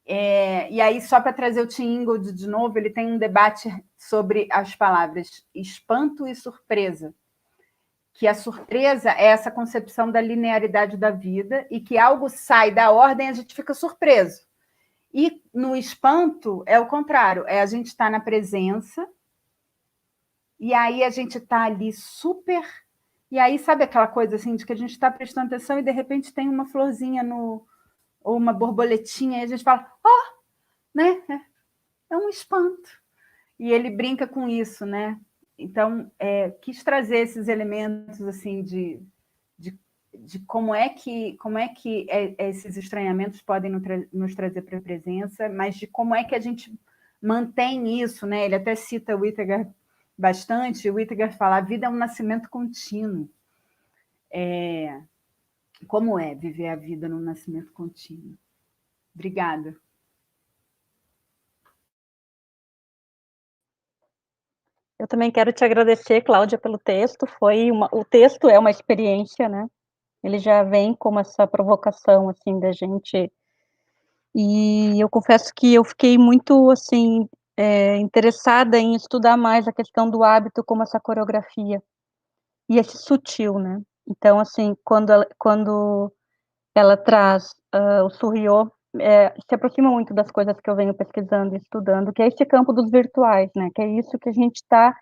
E aí, só para trazer o Tim Ingold de novo, ele tem um debate sobre as palavras espanto e surpresa, que a surpresa é essa concepção da linearidade da vida e que algo sai da ordem, a gente fica surpreso. E no espanto é o contrário, a gente está na presença e aí a gente está ali super... E aí, sabe aquela coisa assim, de que a gente está prestando atenção e de repente tem uma florzinha ou uma borboletinha, e a gente fala, né? É um espanto. E ele brinca com isso, né? Então, quis trazer esses elementos assim de como é que esses estranhamentos podem nos trazer para a presença, mas de como é que a gente mantém isso, né? Ele até cita o Whittaker bastante, o Whittaker fala, a vida é um nascimento contínuo. Como é viver a vida num nascimento contínuo? Obrigada. Eu também quero te agradecer, Cláudia, pelo texto. O texto é uma experiência, né? Ele já vem como essa provocação, assim, da gente. E eu confesso que eu fiquei muito, assim, interessada em estudar mais a questão do hábito como essa coreografia. E esse sutil, né? Então, assim, quando ela traz o Surriot, se aproxima muito das coisas que eu venho pesquisando e estudando, que é esse campo dos virtuais, né? Que é isso que a gente está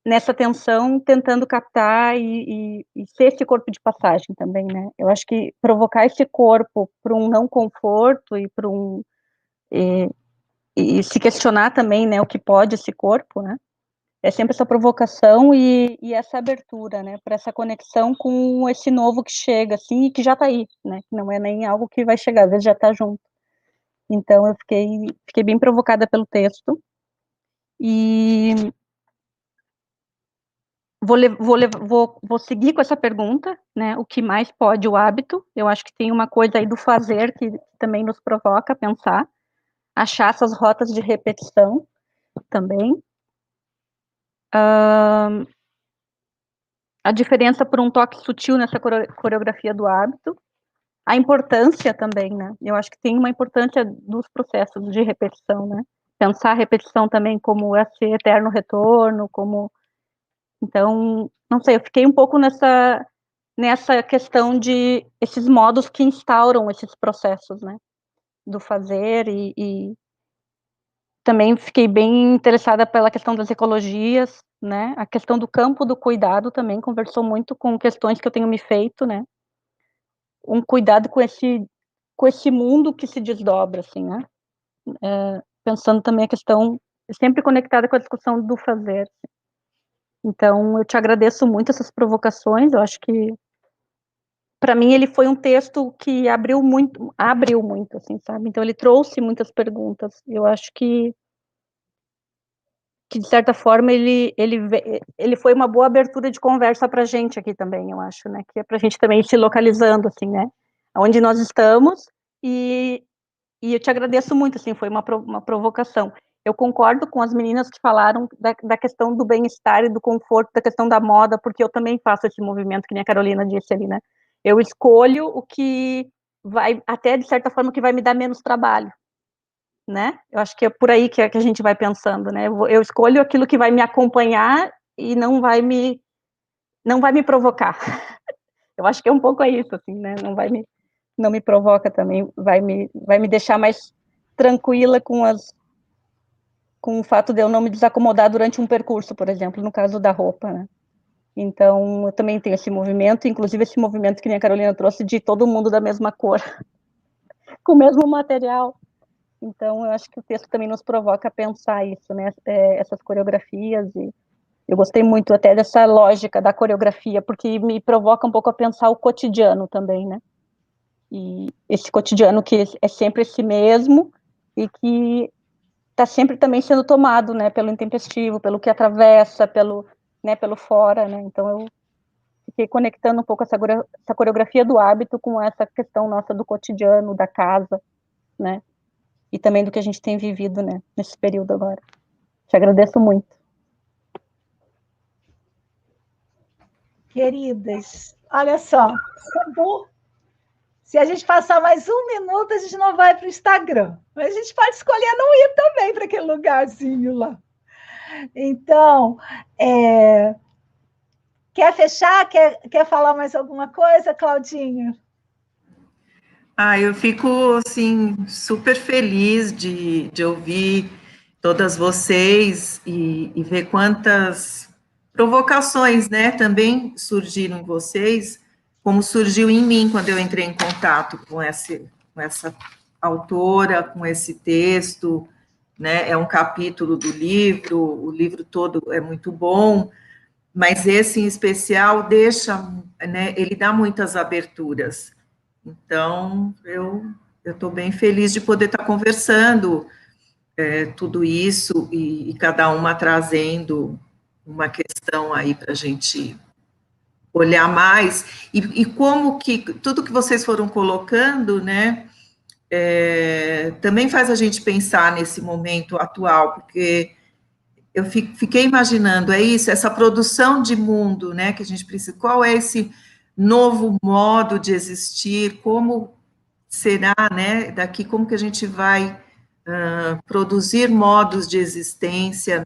nessa tensão, tentando captar e ser esse corpo de passagem também, né? Eu acho que provocar esse corpo para um não conforto e para e se questionar também, né, o que pode esse corpo, né? É sempre essa provocação e essa abertura, né, para essa conexão com esse novo que chega, assim, e que já está aí, né? Que não é nem algo que vai chegar, às vezes já está junto. Então, eu fiquei bem provocada pelo texto e vou seguir com essa pergunta, né? O que mais pode o hábito? Eu acho que tem uma coisa aí do fazer que também nos provoca a pensar, achar essas rotas de repetição também. A diferença por um toque sutil nessa coreografia do hábito. A importância também, né? Eu acho que tem uma importância dos processos de repetição, né? Pensar a repetição também como esse eterno retorno, como... Então, não sei, eu fiquei um pouco nessa questão de esses modos que instauram esses processos, né, do fazer e também fiquei bem interessada pela questão das ecologias, né, a questão do campo do cuidado também conversou muito com questões que eu tenho me feito, né, um cuidado com esse mundo que se desdobra, assim, né, pensando também a questão sempre conectada com a discussão do fazer. Então, eu te agradeço muito essas provocações, eu acho que para mim ele foi um texto que abriu muito, assim, sabe? Então ele trouxe muitas perguntas. Eu acho que de certa forma ele foi uma boa abertura de conversa para a gente aqui também, eu acho, né? Que é para a gente também ir se localizando, assim, né? Onde nós estamos e eu te agradeço muito, assim, foi uma provocação. Eu concordo com as meninas que falaram da questão do bem-estar e do conforto, da questão da moda, porque eu também faço esse movimento, que nem a Carolina disse ali, né? Eu escolho o que vai, até de certa forma, que vai me dar menos trabalho, né? Eu acho que é por aí que a gente vai pensando, né? Eu escolho aquilo que vai me acompanhar e não vai me provocar. Eu acho que é um pouco isso, assim, né? Não me provoca também, vai me deixar mais tranquila com o fato de eu não me desacomodar durante um percurso, por exemplo, no caso da roupa, né? Então, eu também tenho esse movimento, inclusive esse movimento que nem a Carolina trouxe, de todo mundo da mesma cor, com o mesmo material. Então, eu acho que o texto também nos provoca a pensar isso, né? Essas coreografias, e eu gostei muito até dessa lógica da coreografia, porque me provoca um pouco a pensar o cotidiano também, né? E esse cotidiano que é sempre esse mesmo, e que está sempre também sendo tomado, né, pelo intempestivo, pelo que atravessa, pelo fora, né, então eu fiquei conectando um pouco essa coreografia do hábito com essa questão nossa do cotidiano, da casa, né, e também do que a gente tem vivido, né, nesse período agora. Te agradeço muito. Queridas, olha só, acabou. Se a gente passar mais 1 minuto, a gente não vai para o Instagram. Mas a gente pode escolher não ir também para aquele lugarzinho lá. Então, quer fechar? Quer falar mais alguma coisa, Claudinha? Eu fico, assim, super feliz de ouvir todas vocês e ver quantas provocações, né, também surgiram em vocês, como surgiu em mim quando eu entrei em contato com essa autora, com esse texto, né, é um capítulo do livro, o livro todo é muito bom, mas esse em especial deixa, né, ele dá muitas aberturas. Então, eu estou bem feliz de poder estar conversando tudo isso e cada uma trazendo uma questão aí para a gente olhar mais, e como que tudo que vocês foram colocando, né, também faz a gente pensar nesse momento atual, porque eu fiquei imaginando, é isso, essa produção de mundo, né, que a gente precisa, qual é esse novo modo de existir, como será, né, daqui, como que a gente vai produzir modos de existência,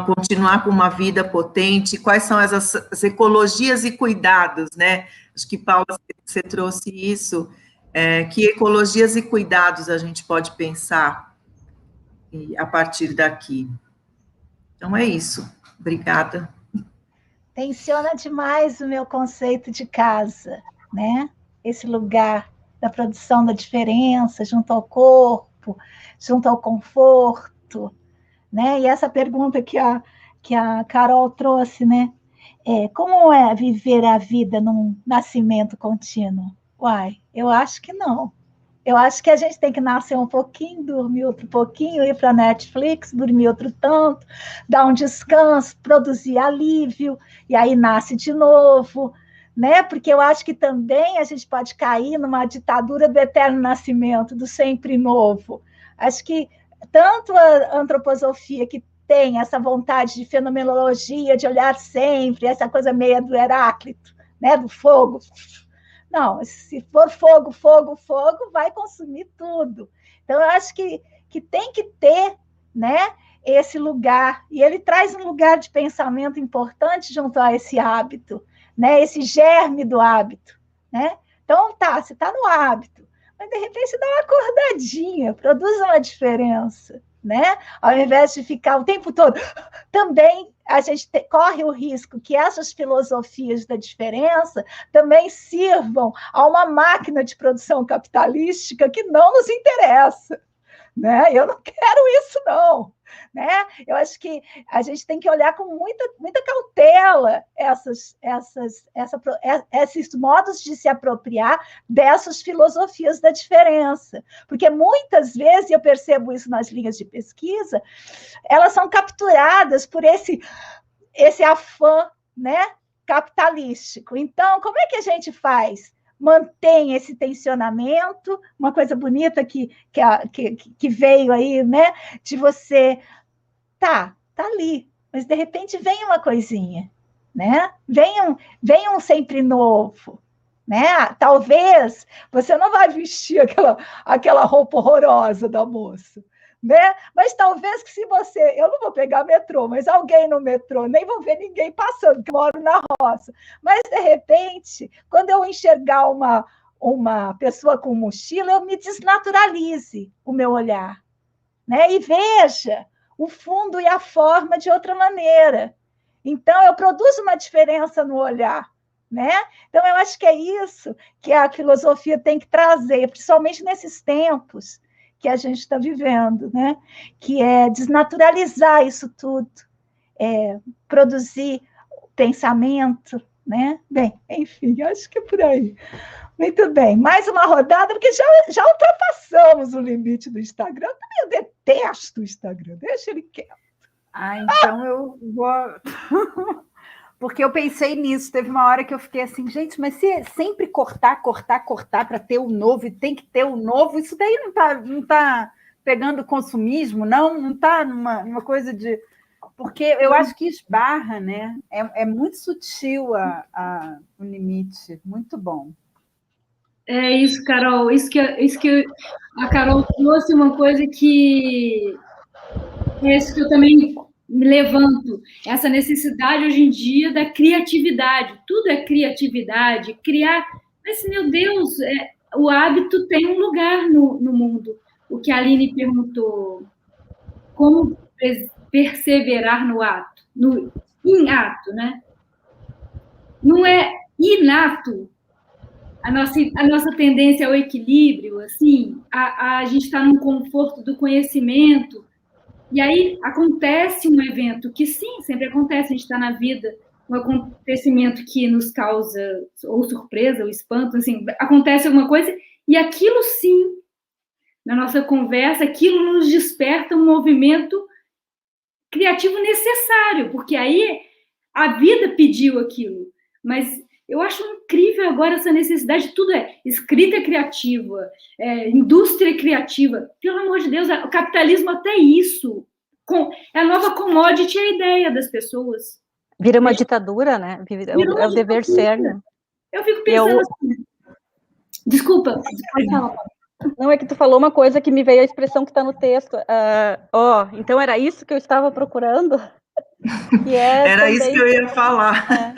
continuar com uma vida potente, quais são as ecologias e cuidados, né, acho que, Paula, você trouxe isso, que ecologias e cuidados a gente pode pensar a partir daqui. Então, é isso. Obrigada. Tensiona demais o meu conceito de casa, né? Esse lugar da produção da diferença, junto ao corpo, junto ao conforto, né? E essa pergunta que a Carol trouxe, né? Como é viver a vida num nascimento contínuo? Uai, eu acho que não. Eu acho que a gente tem que nascer um pouquinho, dormir outro pouquinho, ir para a Netflix, dormir outro tanto, dar um descanso, produzir alívio, e aí nasce de novo, né? Porque eu acho que também a gente pode cair numa ditadura do eterno nascimento, do sempre novo. Acho que tanto a antroposofia, que tem essa vontade de fenomenologia, de olhar sempre, essa coisa meia do Heráclito, né? Do fogo. Não, se for fogo, fogo, fogo, vai consumir tudo. Então, eu acho que tem que ter, né, esse lugar, e ele traz um lugar de pensamento importante junto a esse hábito, né, esse germe do hábito. Né? Então, você está no hábito, mas, de repente, você dá uma acordadinha, produz uma diferença. Né? Ao invés de ficar o tempo todo... Também a gente corre o risco que essas filosofias da diferença também sirvam a uma máquina de produção capitalística que não nos interessa. Né? Eu não quero isso, não. Né? Eu acho que a gente tem que olhar com muita cautela esses modos de se apropriar dessas filosofias da diferença. Porque muitas vezes, eu percebo isso nas linhas de pesquisa, elas são capturadas por esse afã, né, capitalístico. Então, como é que a gente faz? Mantém esse tensionamento, uma coisa bonita que veio aí, né? De você tá ali, mas de repente vem uma coisinha, né? Vem um sempre novo, né? Talvez você não vai vestir aquela roupa horrorosa da moça, né? Mas talvez que se você... Eu não vou pegar metrô, mas alguém no metrô, nem vou ver ninguém passando, porque eu moro na roça. Mas, de repente, quando eu enxergar uma pessoa com mochila, eu me desnaturalize o meu olhar, né? E veja o fundo e a forma de outra maneira. Então, eu produzo uma diferença no olhar. Né? Então, eu acho que é isso que a filosofia tem que trazer, principalmente nesses tempos que a gente está vivendo, né? Que é desnaturalizar isso tudo, produzir pensamento, né? Bem, enfim, acho que é por aí. Muito bem, mais uma rodada, porque já ultrapassamos o limite do Instagram. Eu detesto o Instagram, deixa ele quieto. Então eu vou... Porque eu pensei nisso, teve uma hora que eu fiquei assim, gente, mas se sempre cortar para ter o novo, e tem que ter o novo, isso daí não tá pegando consumismo, não está numa coisa de... Porque eu acho que esbarra, né? É muito sutil o limite, muito bom. É isso, Carol, isso que a Carol trouxe uma coisa que é isso que eu também me levanto, essa necessidade hoje em dia da criatividade, tudo é criatividade, criar, mas, meu Deus, o hábito tem um lugar no mundo. O que a Aline perguntou, como perseverar no ato, no inato, né? Não é inato a nossa tendência ao equilíbrio, assim, a gente está num conforto do conhecimento. E aí acontece um evento que, sim, sempre acontece, a gente está na vida, um acontecimento que nos causa ou surpresa, ou espanto, assim, acontece alguma coisa, e aquilo, sim, na nossa conversa, aquilo nos desperta um movimento criativo necessário, porque aí a vida pediu aquilo. Mas eu acho incrível agora essa necessidade, tudo é escrita criativa, indústria criativa. Pelo amor de Deus, o capitalismo até isso É a nova commodity, a ideia das pessoas. Vira uma ditadura, né? É o dever ser, né? Eu fico pensando assim... Desculpa, pode falar. Não, é que tu falou uma coisa que me veio a expressão que está no texto. Então era isso que eu estava procurando? Era também... isso que eu ia falar.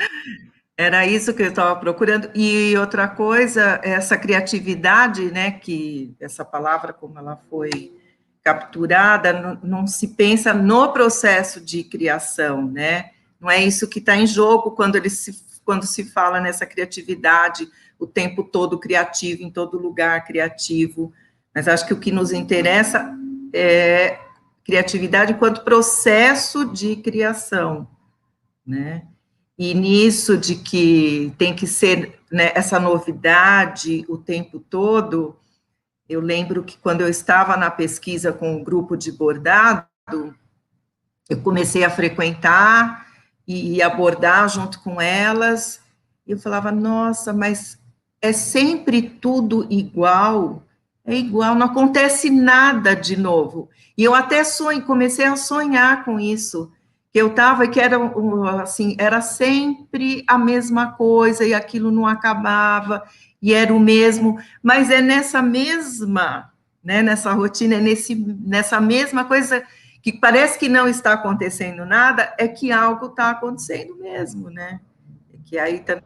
Era isso que eu estava procurando. E outra coisa, essa criatividade, né, que essa palavra, como ela foi capturada, não se pensa no processo de criação, né? Não é isso que está em jogo quando se fala nessa criatividade, o tempo todo criativo, em todo lugar criativo. Mas acho que o que nos interessa é criatividade enquanto processo de criação, né? E nisso de que tem que ser, né, essa novidade o tempo todo, eu lembro que quando eu estava na pesquisa com o grupo de bordado, eu comecei a frequentar e abordar junto com elas, e eu falava, nossa, mas é sempre tudo igual, é igual, não acontece nada de novo. E eu até comecei a sonhar com isso, que eu estava, que era assim, era sempre a mesma coisa, e aquilo não acabava, e era o mesmo, mas é nessa mesma, né, nessa rotina, nessa mesma coisa, que parece que não está acontecendo nada, é que algo está acontecendo mesmo, né? Que aí também...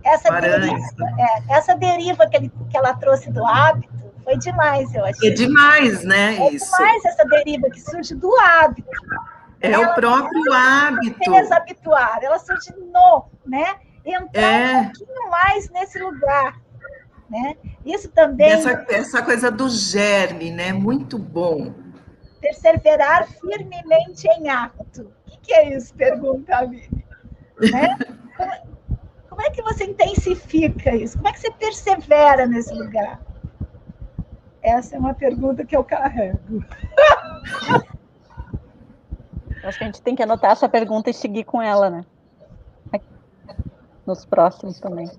Essa deriva que ela trouxe do hábito foi demais, eu achei. É demais, né? Isso. É demais essa deriva que surge do hábito. O próprio hábito. Desabituar, ela surge né? Entrar um pouquinho mais nesse lugar, né? Isso também... Essa coisa do germe, né? Muito bom. Perseverar firmemente em ato. O que é isso? Pergunta a Aline. Né? Como é que você intensifica isso? Como é que você persevera nesse lugar? Essa é uma pergunta que eu carrego. Acho que a gente tem que anotar essa pergunta e seguir com ela, né? Nos próximos também.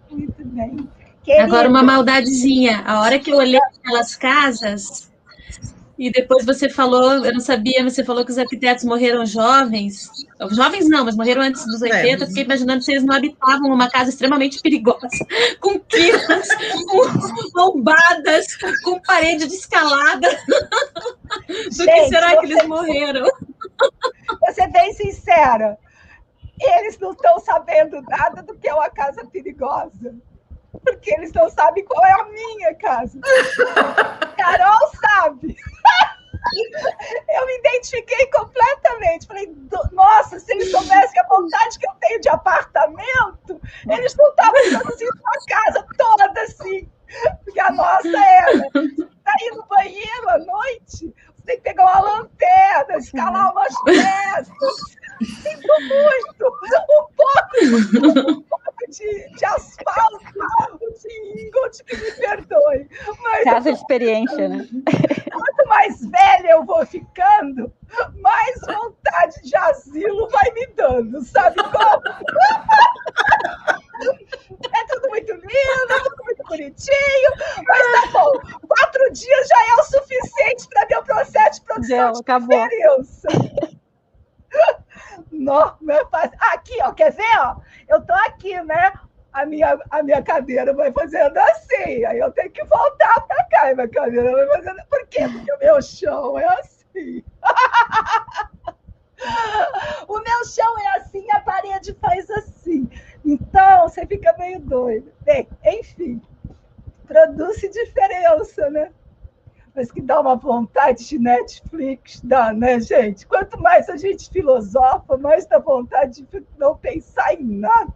Muito bem. Querida. Agora uma maldadezinha. A hora que eu olhei aquelas casas... E depois você falou, eu não sabia, mas você falou que os arquitetos morreram jovens. Jovens não, mas morreram antes dos 80. Fiquei imaginando se eles não habitavam numa casa extremamente perigosa, com quinas, com lombadas, com parede de escalada. Do que será que eles morreram? Vou ser bem sincera. Eles não estão sabendo nada do que é uma casa perigosa. Porque eles não sabem qual é a minha casa. Carol sabe. Eu me identifiquei completamente. Falei, nossa, se eles soubessem a vontade que eu tenho de apartamento, eles não estavam produzindo uma casa toda assim. Porque a nossa era sair no banheiro à noite, você tem que pegar uma lanterna, escalar umas peças. Sinto muito. Um pouco de asfalto, de ingot, que me perdoe. Mas casa de experiência, né? Quanto mais velha eu vou ficando, mais vontade de asilo vai me dando, sabe como? É tudo muito lindo, é tudo muito bonitinho, mas tá bom. 4 dias já é o suficiente para meu processo de produção de diferença. Não é fácil. Aqui, ó, quer ver? Ó? Eu tô aqui, né? A minha cadeira vai fazendo assim, aí eu tenho que voltar para cá, e minha cadeira vai fazendo... Por quê? Porque o meu chão é assim. O meu chão é assim, a parede faz assim. Então, você fica meio doido. Bem, enfim, produz diferença, né? Mas que dá uma vontade de Netflix, dá, né, gente? Quanto mais a gente filosofa, mais dá vontade de não pensar em nada.